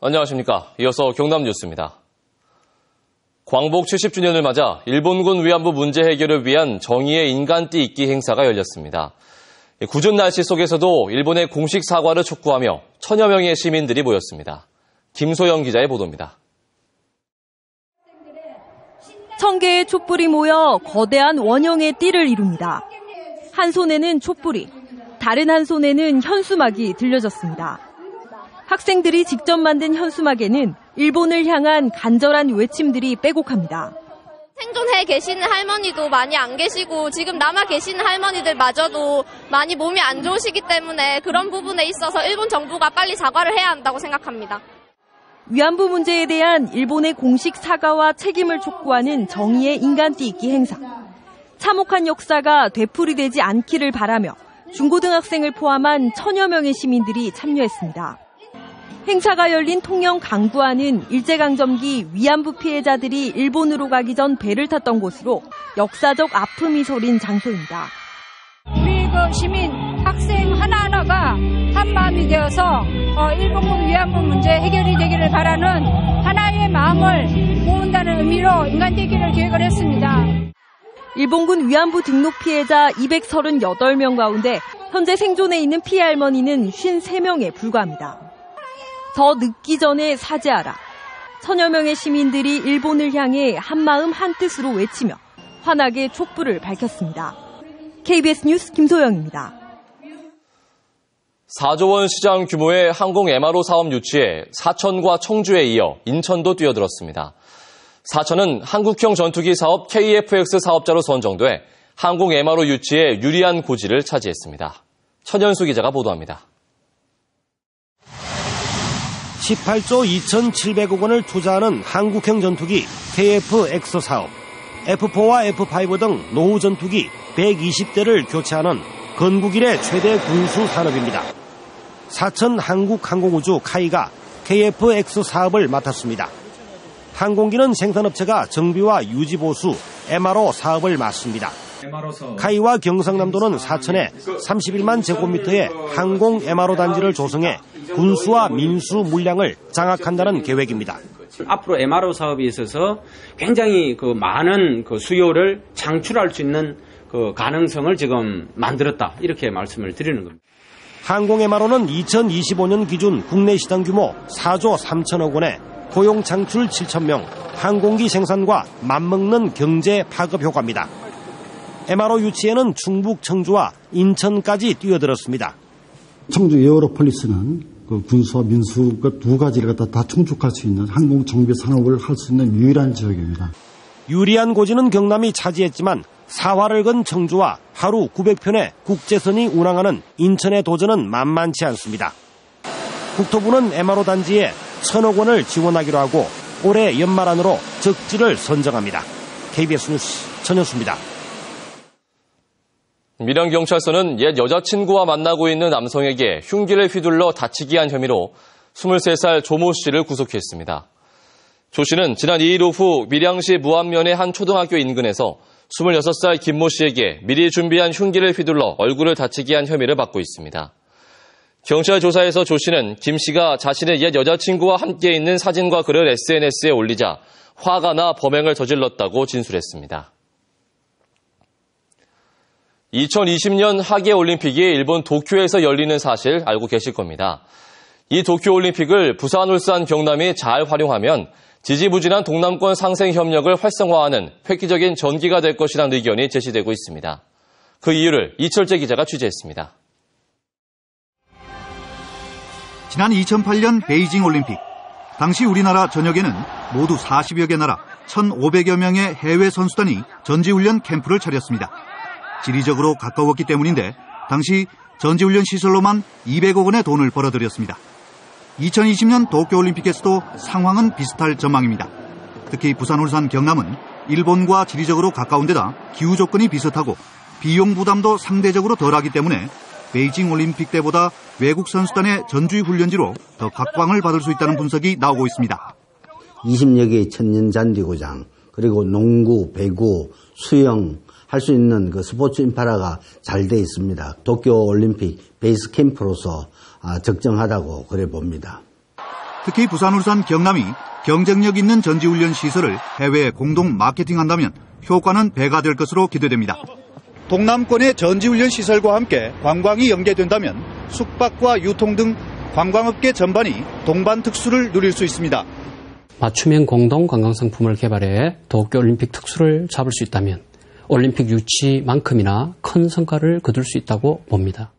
안녕하십니까. 이어서 경남 뉴스입니다. 광복 70주년을 맞아 일본군 위안부 문제 해결을 위한 정의의 인간띠 잇기 행사가 열렸습니다. 궂은 날씨 속에서도 일본의 공식 사과를 촉구하며 천여 명의 시민들이 모였습니다. 김소영 기자의 보도입니다. 1000개의 촛불이 모여 거대한 원형의 띠를 이룹니다. 한 손에는 촛불이, 다른 한 손에는 현수막이 들려졌습니다. 학생들이 직접 만든 현수막에는 일본을 향한 간절한 외침들이 빼곡합니다. 생존해 계시는 할머니도 많이 안 계시고 지금 남아 계시는 할머니들마저도 많이 몸이 안 좋으시기 때문에 그런 부분에 있어서 일본 정부가 빨리 사과를 해야 한다고 생각합니다. 위안부 문제에 대한 일본의 공식 사과와 책임을 촉구하는 정의의 인간띠 잇기 행사. 참혹한 역사가 되풀이되지 않기를 바라며 중고등학생을 포함한 천여 명의 시민들이 참여했습니다. 행사가 열린 통영 강구안은 일제강점기 위안부 피해자들이 일본으로 가기 전 배를 탔던 곳으로 역사적 아픔이 서린 장소입니다. 우리 시민, 학생 하나하나가 한 마음이 되어서 일본군 위안부 문제 해결이 되기를 바라는 하나의 마음을 모은다는 의미로 인간대기를 기획을 했습니다. 일본군 위안부 등록 피해자 238명 가운데 현재 생존해 있는 피해 할머니는 53명에 불과합니다. 더 늦기 전에 사죄하라. 천여 명의 시민들이 일본을 향해 한마음 한뜻으로 외치며 환하게 촛불을 밝혔습니다. KBS 뉴스 김소영입니다. 4조 원 시장 규모의 항공 MRO 사업 유치에 사천과 청주에 이어 인천도 뛰어들었습니다. 사천은 한국형 전투기 사업 KF-X 사업자로 선정돼 항공 MRO 유치에 유리한 고지를 차지했습니다. 천연수 기자가 보도합니다. 18조 2,700억 원을 투자하는 한국형 전투기 KF-X 사업, F4와 F5 등 노후 전투기 120대를 교체하는 건국 이래 최대 군수 산업입니다. 사천 한국항공우주 카이가 KF-X 사업을 맡았습니다. 항공기는 생산업체가 정비와 유지보수, MRO 사업을 맡습니다. 카이와 경상남도는 사천에 31만 제곱미터의 항공 MRO 단지를 조성해 군수와 민수 물량을 장악한다는 계획입니다. 앞으로 MRO 사업에 있어서 굉장히 많은 수요를 창출할 수 있는 가능성을 지금 만들었다, 이렇게 말씀을 드리는 겁니다. 항공 MRO는 2025년 기준 국내 시장 규모 4조 3천억 원에 고용 창출 7,000명, 항공기 생산과 맞먹는 경제 파급 효과입니다. MRO 유치에는 충북 청주와 인천까지 뛰어들었습니다. 청주 에어로폴리스는 군수와 민수 두 가지를 다 충족할 수 있는 항공 정비 산업을 할 수 있는 유일한 지역입니다. 유리한 고지는 경남이 차지했지만 사활을 건 청주와 하루 900편의 국제선이 운항하는 인천의 도전은 만만치 않습니다. 국토부는 MRO 단지에 1,000억 원을 지원하기로 하고 올해 연말 안으로 적지를 선정합니다. KBS 뉴스 전현수입니다. 밀양경찰서는 옛 여자친구와 만나고 있는 남성에게 흉기를 휘둘러 다치게 한 혐의로 23살 조모 씨를 구속했습니다. 조 씨는 지난 2일 오후 밀양시 무안면의 한 초등학교 인근에서 26살 김모 씨에게 미리 준비한 흉기를 휘둘러 얼굴을 다치게 한 혐의를 받고 있습니다. 경찰 조사에서 조 씨는 김 씨가 자신의 옛 여자친구와 함께 있는 사진과 글을 SNS에 올리자 화가 나 범행을 저질렀다고 진술했습니다. 2020년 하계올림픽이 일본 도쿄에서 열리는 사실 알고 계실 겁니다. 이 도쿄올림픽을 부산, 울산, 경남이 잘 활용하면 지지부진한 동남권 상생 협력을 활성화하는 획기적인 전기가 될 것이라는 의견이 제시되고 있습니다. 그 이유를 이철재 기자가 취재했습니다. 지난 2008년 베이징 올림픽. 당시 우리나라 전역에는 모두 40여 개 나라 1,500여 명의 해외 선수단이 전지훈련 캠프를 차렸습니다. 지리적으로 가까웠기 때문인데 당시 전지훈련 시설로만 200억 원의 돈을 벌어들였습니다. 2020년 도쿄올림픽에서도 상황은 비슷할 전망입니다. 특히 부산, 울산, 경남은 일본과 지리적으로 가까운 데다 기후 조건이 비슷하고 비용 부담도 상대적으로 덜하기 때문에 베이징 올림픽 때보다 외국 선수단의 전주의 훈련지로 더 각광을 받을 수 있다는 분석이 나오고 있습니다. 20여 개의 천년잔디구장, 그리고 농구, 배구, 수영 할 수 있는 스포츠 인프라가 잘 돼 있습니다. 도쿄올림픽 베이스 캠프로서 적정하다고 그래 봅니다. 특히 부산, 울산, 경남이 경쟁력 있는 전지훈련 시설을 해외에 공동 마케팅한다면 효과는 배가 될 것으로 기대됩니다. 동남권의 전지훈련 시설과 함께 관광이 연계된다면 숙박과 유통 등 관광업계 전반이 동반 특수를 누릴 수 있습니다. 맞춤형 공동 관광상품을 개발해 도쿄올림픽 특수를 잡을 수 있다면 올림픽 유치만큼이나 큰 성과를 거둘 수 있다고 봅니다.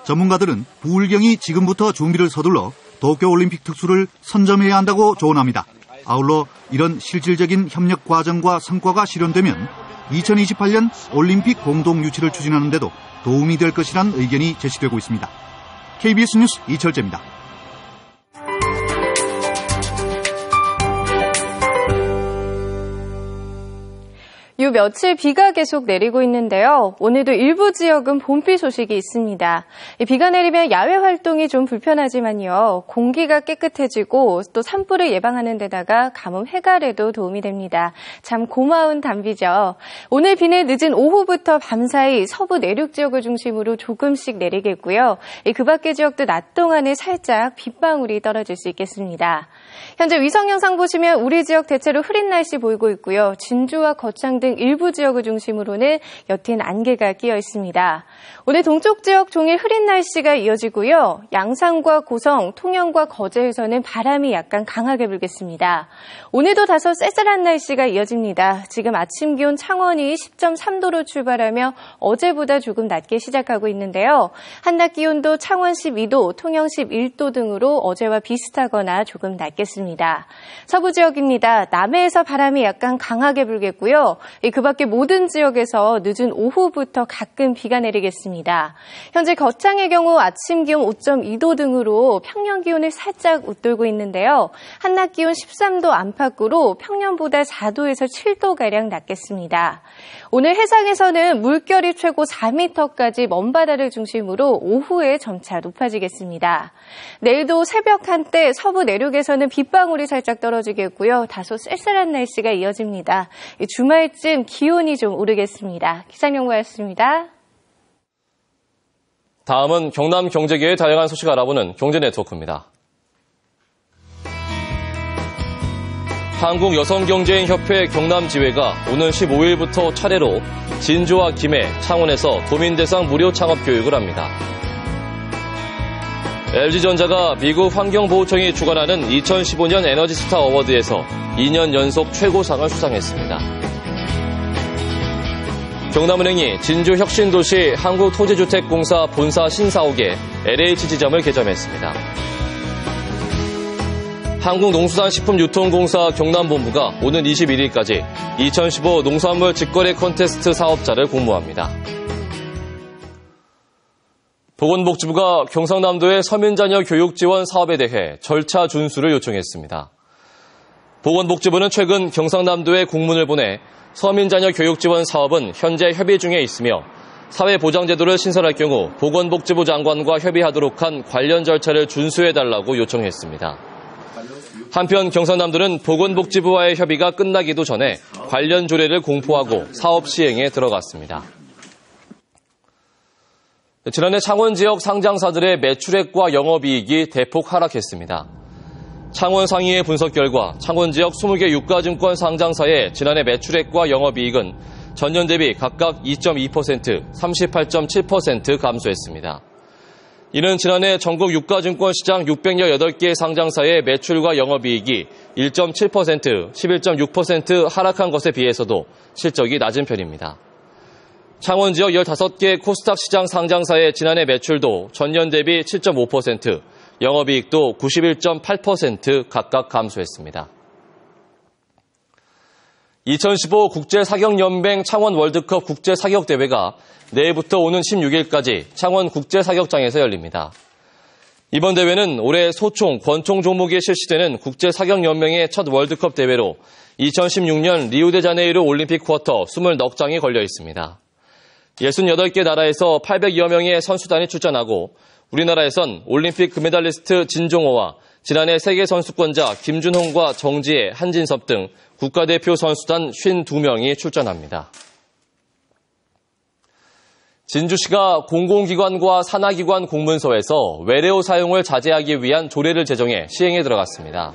전문가들은 부울경이 지금부터 준비를 서둘러 도쿄올림픽 특수를 선점해야 한다고 조언합니다. 아울러 이런 실질적인 협력 과정과 성과가 실현되면 2028년 올림픽 공동 유치를 추진하는 데도 도움이 될 것이란 의견이 제시되고 있습니다. KBS 뉴스 이철재입니다. 요 며칠 비가 계속 내리고 있는데요. 오늘도 일부 지역은 봄비 소식이 있습니다. 비가 내리면 야외 활동이 좀 불편하지만요. 공기가 깨끗해지고 또 산불을 예방하는 데다가 가뭄 해갈에도 도움이 됩니다. 참 고마운 단비죠. 오늘 비는 늦은 오후부터 밤사이 서부 내륙 지역을 중심으로 조금씩 내리겠고요. 그 밖의 지역도 낮 동안에 살짝 빗방울이 떨어질 수 있겠습니다. 현재 위성 영상 보시면 우리 지역 대체로 흐린 날씨 보이고 있고요. 진주와 거창 등 일부 지역을 중심으로는 옅은 안개가 끼어 있습니다. 오늘 동쪽 지역 종일 흐린 날씨가 이어지고요. 양산과 고성, 통영과 거제에서는 바람이 약간 강하게 불겠습니다. 오늘도 다소 쌀쌀한 날씨가 이어집니다. 지금 아침 기온 창원이 10.3도로 출발하며 어제보다 조금 낮게 시작하고 있는데요. 한낮 기온도 창원 12도, 통영 11도 등으로 어제와 비슷하거나 조금 낮겠습니다. 서부 지역입니다. 남해에서 바람이 약간 강하게 불겠고요. 그 밖에 모든 지역에서 늦은 오후부터 가끔 비가 내리겠습니다. 현재 거창의 경우 아침 기온 5.2도 등으로 평년 기온을 살짝 웃돌고 있는데요. 한낮 기온 13도 안팎으로 평년보다 4도에서 7도가량 낮겠습니다. 오늘 해상에서는 물결이 최고 4m까지 먼바다를 중심으로 오후에 점차 높아지겠습니다. 내일도 새벽 한때 서부 내륙에서는 빗방울이 살짝 떨어지겠고요. 다소 쌀쌀한 날씨가 이어집니다. 주말쯤 기온이 좀 오르겠습니다. 기상연구였습니다. 다음은 경남 경제계의 다양한 소식 알아보는 경제네트워크입니다. 한국여성경제인협회 경남지회가 오는 15일부터 차례로 진주와 김해, 창원에서 도민대상 무료 창업교육을 합니다. LG전자가 미국 환경보호청이 주관하는 2015년 에너지스타 어워드에서 2년 연속 최고상을 수상했습니다. 경남은행이 진주혁신도시 한국토지주택공사 본사 신사옥에 LH지점을 개점했습니다. 한국농수산식품유통공사 경남본부가 오는 21일까지 2015 농산물 직거래 콘테스트 사업자를 공모합니다. 보건복지부가 경상남도의 서민자녀 교육지원 사업에 대해 절차 준수를 요청했습니다. 보건복지부는 최근 경상남도에 공문을 보내 서민자녀 교육지원 사업은 현재 협의 중에 있으며 사회보장제도를 신설할 경우 보건복지부 장관과 협의하도록 한 관련 절차를 준수해달라고 요청했습니다. 한편 경상남도는 보건복지부와의 협의가 끝나기도 전에 관련 조례를 공포하고 사업 시행에 들어갔습니다. 지난해 창원 지역 상장사들의 매출액과 영업이익이 대폭 하락했습니다. 창원 상의회 분석 결과 창원 지역 20개 유가증권 상장사의 지난해 매출액과 영업이익은 전년 대비 각각 2.2%, 38.7% 감소했습니다. 이는 지난해 전국 유가증권 시장 618개 상장사의 매출과 영업이익이 1.7%, 11.6% 하락한 것에 비해서도 실적이 낮은 편입니다. 창원 지역 15개 코스닥 시장 상장사의 지난해 매출도 전년 대비 7.5%, 영업이익도 91.8% 각각 감소했습니다. 2015 국제사격연맹 창원 월드컵 국제사격대회가 내일부터 오는 16일까지 창원 국제사격장에서 열립니다. 이번 대회는 올해 소총, 권총 종목에 실시되는 국제사격연맹의 첫 월드컵 대회로 2016년 리우데자네이루 올림픽 쿼터 20넉장이 걸려 있습니다. 68개 나라에서 800여 명의 선수단이 출전하고 우리나라에선 올림픽 금메달리스트 진종호와 지난해 세계선수권자 김준홍과 정지혜, 한진섭 등 국가대표 선수단 52명이 출전합니다. 진주시가 공공기관과 산하기관 공문서에서 외래어 사용을 자제하기 위한 조례를 제정해 시행에 들어갔습니다.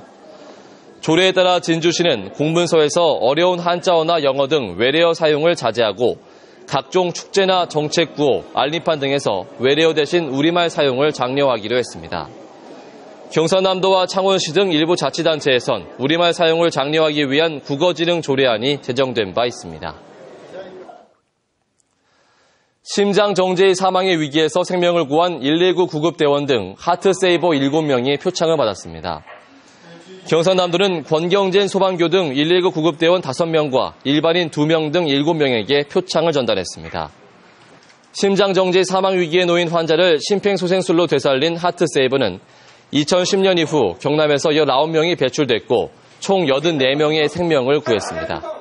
조례에 따라 진주시는 공문서에서 어려운 한자어나 영어 등 외래어 사용을 자제하고 각종 축제나 정책 구호, 알림판 등에서 외래어 대신 우리말 사용을 장려하기로 했습니다. 경상남도와 창원시 등 일부 자치단체에선 우리말 사용을 장려하기 위한 국어지능 조례안이 제정된 바 있습니다. 심장정지의 사망의 위기에서 생명을 구한 119 구급대원 등 하트세이버 7명이 표창을 받았습니다. 경상남도는 권경진 소방교 등 119 구급대원 5명과 일반인 2명 등 7명에게 표창을 전달했습니다. 심장정지 사망 위기에 놓인 환자를 심폐소생술로 되살린 하트세이버는 2010년 이후 경남에서 19명이 배출됐고 총 84명의 생명을 구했습니다.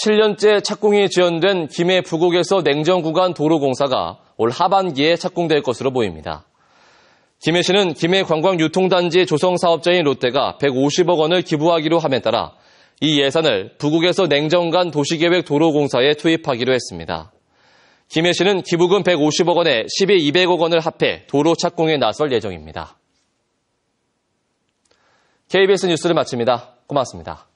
7년째 착공이 지연된 김해 부곡에서 냉정구간 도로공사가 올 하반기에 착공될 것으로 보입니다. 김해시는 김해 관광유통단지 조성사업자인 롯데가 150억 원을 기부하기로 함에 따라 이 예산을 부곡에서 냉정간 도시계획 도로공사에 투입하기로 했습니다. 김해시는 기부금 150억 원에 시비 200억 원을 합해 도로 착공에 나설 예정입니다. KBS 뉴스를 마칩니다. 고맙습니다.